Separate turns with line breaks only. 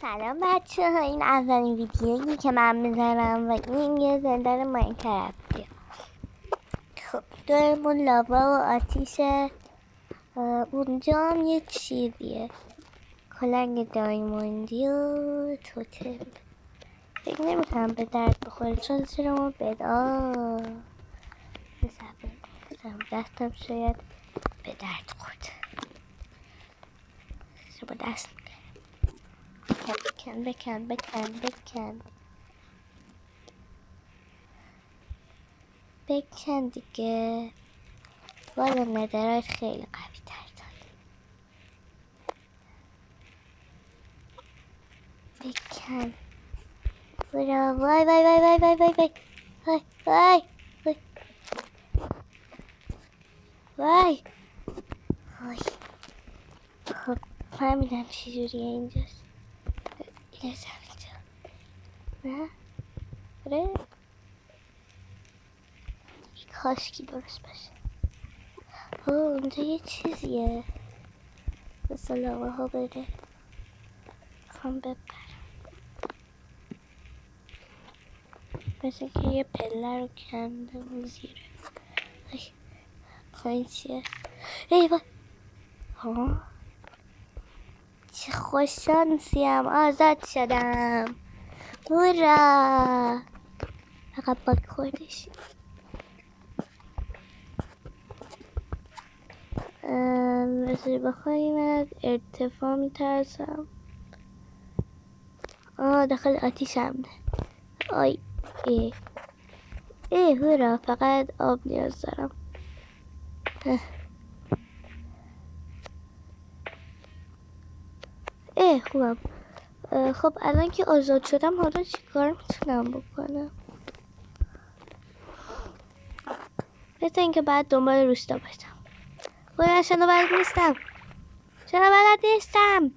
سلام بچه ها، این اولین ویدیویی که من میزنم و این یه زندان ماینکرافته. خب دورمون لاوا و آتیشه، اونجا هم یه چیزیه، کلنگ دایموندی و توتم. فکر نمیکنم به درد بخوره چون زیر ما بزنم دستم شاید به درد خورد. با دست بکن دیگه. والا ندارد خیلی قوی تر داره. بکن برا. وای وای وای وای وای وای وای وای وای وای وای. خب فهمیدم چجوریه اینجاست. اینو اینجا نه؟ آره؟ کاشکی درست باشه. اونجا یه چیزیه مثل لاوه ها بره. میخوام بپرم. مثل که یه پله رو کنده اون زیره. این چیه؟ ای وای. ها چه خوششانسیم، آزاد شدم. هورا. فقط باک خوردش. مثل بخوایی من از ارتفاع میترسم. داخل آتیش هم ده. آی هورا، فقط آب نیاز دارم. خوبم. خب الان که آزاد شدم حالا چی کار میتونم بکنم؟ مثل اینکه بعد دنبال روستا باشم. شنو بلد نیستم.